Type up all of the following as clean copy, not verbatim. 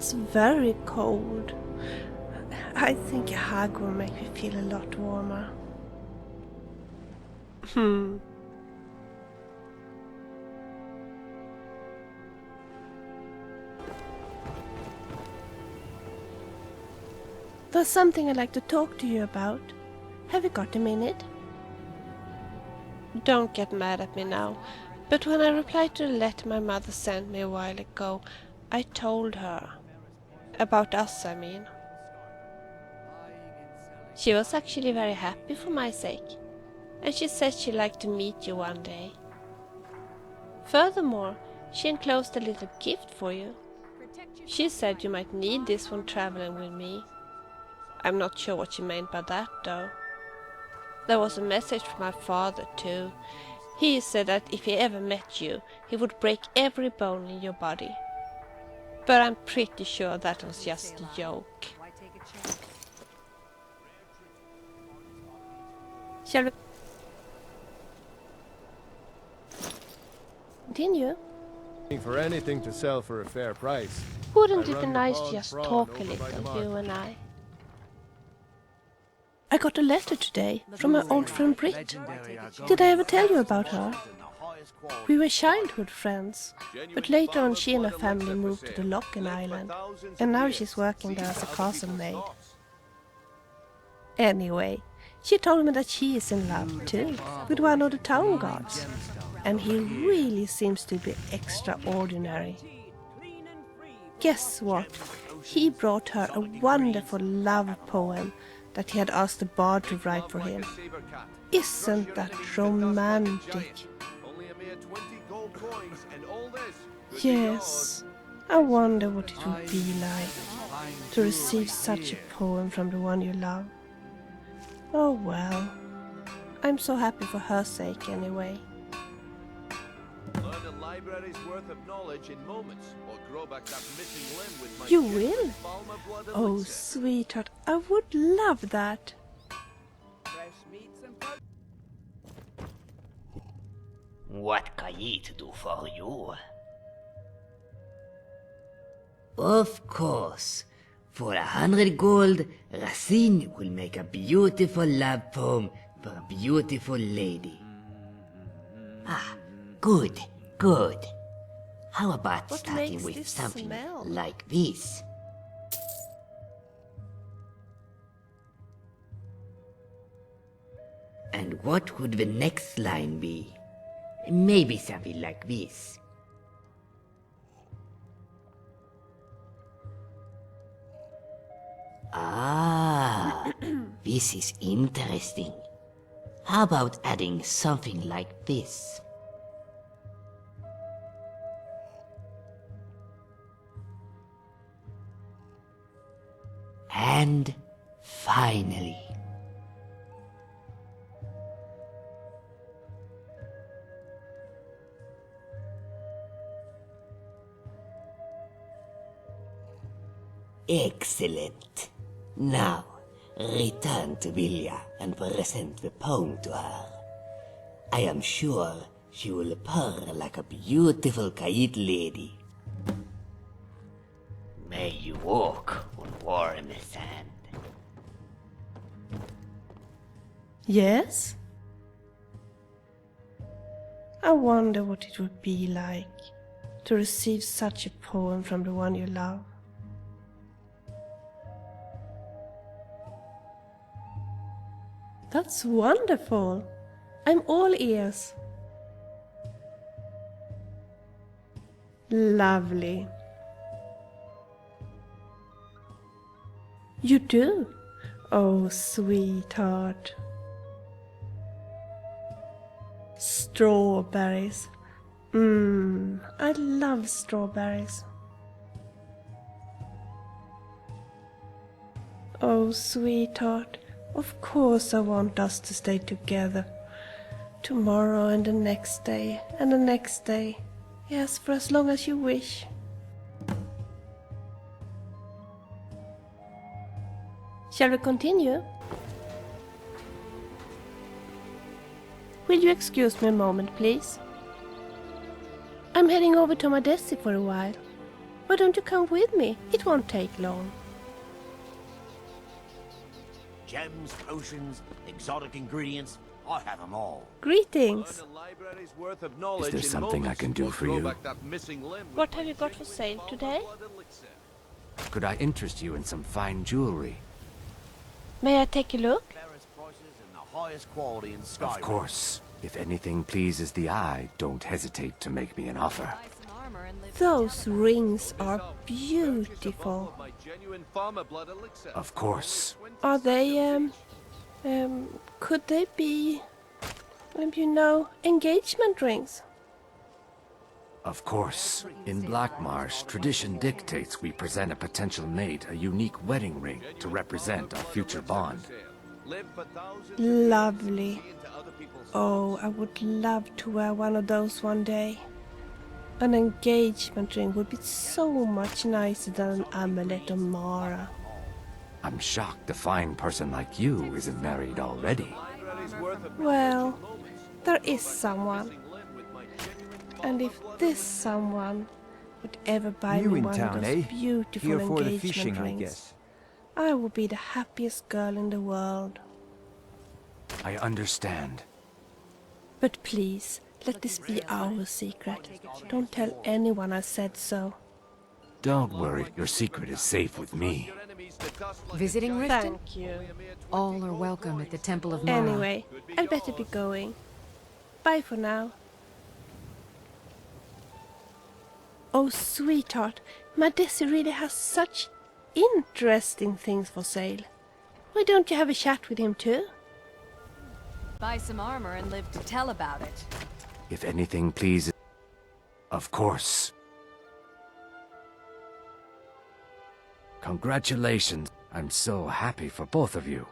It's very cold. I think a hug will make me feel a lot warmer. There's something I'd like to talk to you about. Have you got a minute? Don't get mad at me now, but when I replied to the letter my mother sent me a while ago, I told her. About us, I mean. She was actually very happy for my sake, and she said she'd like to meet you one day. Furthermore, she enclosed a little gift for you. She said you might need this when traveling with me. I'm not sure what she meant by that, though. There was a message from my father, too. He said that if he ever met you, he would break every bone in your body. But I'm pretty sure that was just a joke. Shall we continue? For anything to sell for a fair price. Wouldn't it be nice to just talk a little, you and I? I got a letter today from my old friend Brit. Did I ever tell you about her? We were childhood friends, but later on she and her family moved to the Locken Island, and now she's working there as a castle maid. Anyway, she told me that she is in love too, with one of the town guards, and he really seems to be extraordinary. Guess what? He brought her a wonderful love poem that he had asked the bard to write for him. Isn't that romantic? Yes, I wonder what it would be like to receive such a poem from the one you love. Oh well, I'm so happy for her sake anyway. Learn a library's worth of knowledge in moments, or grow back that missing limb with my You will? Balmer blood Oh, elixir. sweetheart, I would love that. What can it do for you? Of course. For 100 gold, Racine will make a beautiful love poem for a beautiful lady. Ah, good, good. How about What starting makes with this something smell? like this? And what would the next line be? Maybe something like this. Ah, this is interesting. How about adding something like this? And finally, excellent. Now, return to Vilja and present the poem to her. I am sure she will purr like a beautiful kite lady. May you walk on warm sand. Yes? I wonder what it would be like to receive such a poem from the one you love. That's wonderful. I'm all ears. Lovely. You do? Oh, sweetheart. Strawberries. I love strawberries. Oh, sweetheart, of course I want us to stay together. Tomorrow and the next day and the next day. Yes, for as long as you wish. Shall we continue? Will you excuse me a moment, please? I'm heading over to Madesi for a while. Why don't you come with me? It won't take long. Gems, potions, exotic ingredients, I have them all. Greetings. Learn a library's worth of knowledge there in something I moments, can do or for grow you? back that missing limb with What my have you got for genuine sale today? blood elixir. Could I interest you in some fine jewelry? May I take a look? Fairest prices and the highest quality in Skyrim. Of course. If anything pleases the eye, don't hesitate to make me an offer. Those rings are Purchase a beautiful. bottle of my genuine farmer blood elixir. Of course. Are they, could they be, you know, engagement rings? Of course. In Blackmarsh, tradition dictates we present a potential mate a unique wedding ring to represent our future bond. Live for thousands of Lovely. years, see into other people's Oh, I would love to wear one of those one day. An engagement ring would be so much nicer than an amulet or Mara. I'm shocked a fine person like you isn't married already. library's worth of Well, moments. there is someone. Missing limb with my genuine And if farmer blood this elixir. someone would ever buy New me in one town, of those eh? beautiful Here for the engagement fishing, I rings, guess. I would be the happiest girl in the world. I understand. But please, let this be our secret. Don't tell anyone I said so. Don't worry, your secret is safe with me. Your enemies to dust like a Visiting giant Riften? Thank you. All are welcome at the Temple of Mara. Anyway, I'd better be going. Bye for now. Oh, sweetheart, my Desi really has such interesting things for sale. Why don't you have a chat with him too? Buy some armor and live to tell about it. If anything pleases... Of course. Congratulations. I'm so happy for both of you.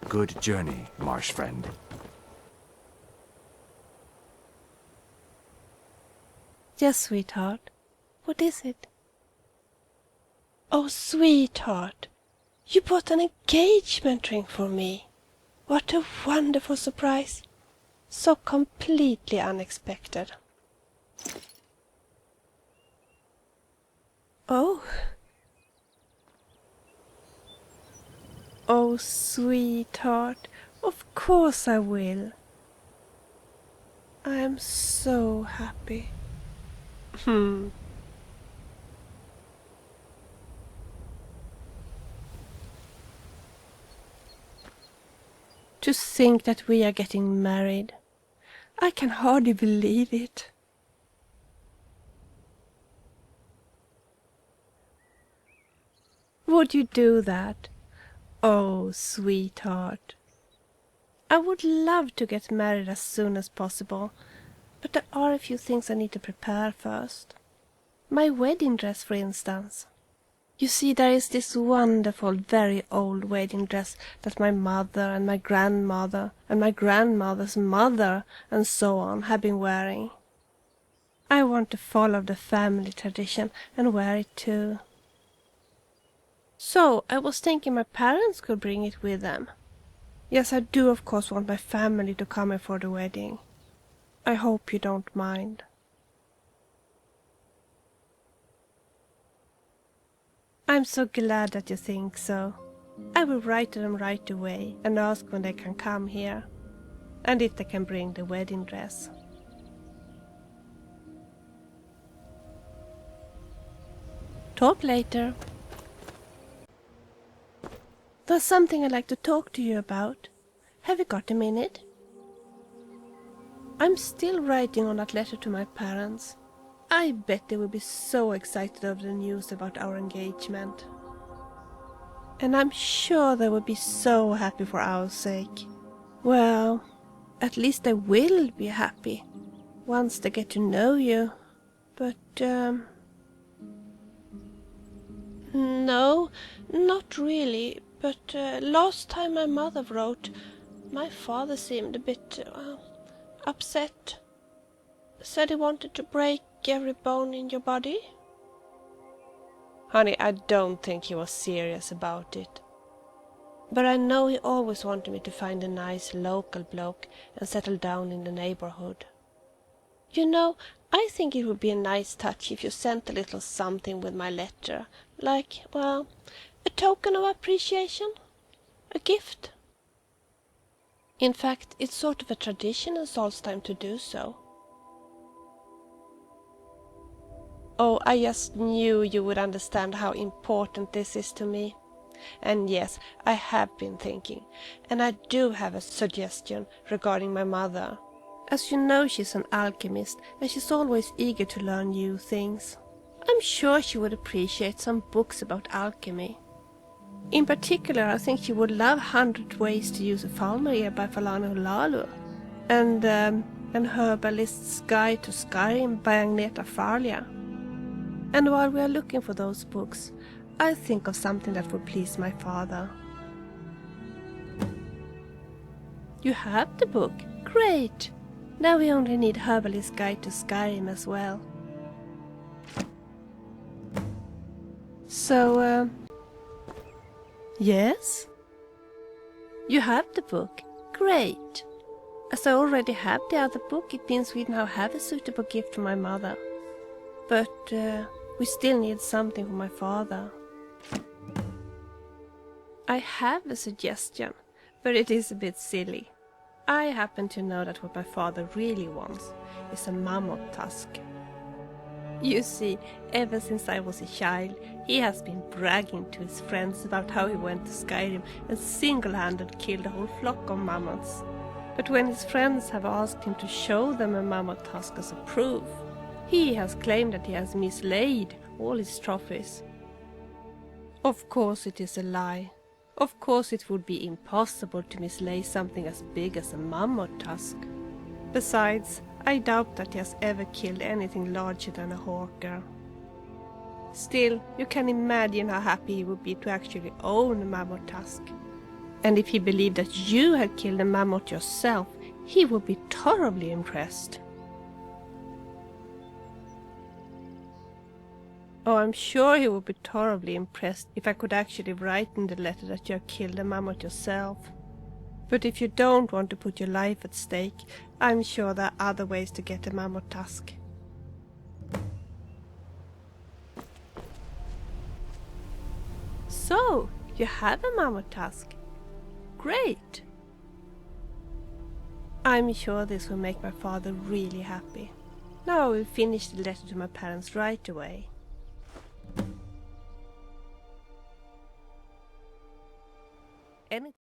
Good journey, Marsh friend. Yes, sweetheart. What is it? Oh, sweetheart, you bought an engagement ring for me. What a wonderful surprise. So completely unexpected. Oh. Oh, sweetheart, of course I will. I am so happy. To think that we are getting married. I can hardly believe it. Would you do that? Oh, sweetheart. I would love to get married as soon as possible, but there are a few things I need to prepare first. My wedding dress, for instance. You see, there is this wonderful, very old wedding dress that my mother and my grandmother and my grandmother's mother and so on have been wearing. I want to follow the family tradition and wear it too. So, I was thinking my parents could bring it with them. Yes, I do of course want my family to come here for the wedding. I hope you don't mind. I'm so glad that you think so. I will write to them right away and ask when they can come here. And if they can bring the wedding dress. Talk later. There's something I'd like to talk to you about. Have you got a minute? I'm still writing on that letter to my parents. I bet they will be so excited over the news about our engagement. And I'm sure they will be so happy for our sake. Well, at least they will be happy once they get to know you. But, no, not really. But last time my mother wrote, my father seemed a bit upset. Said he wanted to break every bone in your body. Honey, I don't think he was serious about it. But I know he always wanted me to find a nice local bloke and settle down in the neighborhood. You know, I think it would be a nice touch if you sent a little something with my letter, like, well, a token of appreciation, a gift. In fact, it's sort of a tradition in Solstheim to do so. Oh, I just knew you would understand how important this is to me. And yes, I have been thinking, and I do have a suggestion regarding my mother. As you know, she's an alchemist, and she's always eager to learn new things. I'm sure she would appreciate some books about alchemy. In particular, I think she would love 100 Ways to Use a Falmaria by Falana Hulalu, and An Herbalist's Guide to Skyrim by Agneta Farlia. And while we are looking for those books, I'll think of something that would please my father. You have the book? Great! Now we only need Herbalist's Guide to Skyrim as well. So, yes? You have the book? Great! As I already have the other book, it means we now have a suitable gift for my mother. But we still need something for my father. I have a suggestion, but it is a bit silly. I happen to know that what my father really wants is a mammoth tusk. You see, ever since I was a child, he has been bragging to his friends about how he went to Skyrim and single-handed killed a whole flock of mammoths. But when his friends have asked him to show them a mammoth tusk as a proof, he has claimed that he has mislaid all his trophies. Of course it is a lie. Of course it would be impossible to mislay something as big as a mammoth tusk. Besides, I doubt that he has ever killed anything larger than a hawker. Still, you can imagine how happy he would be to actually own a mammoth tusk. And if he believed that you had killed a mammoth yourself, he would be thoroughly impressed. Oh, I'm sure he would be thoroughly impressed if I could actually write in the letter that you have killed a mammoth yourself. But if you don't want to put your life at stake, I'm sure there are other ways to get a mammoth tusk. So, you have a mammoth tusk. Great! I'm sure this will make my father really happy. Now I will finish the letter to my parents right away. Any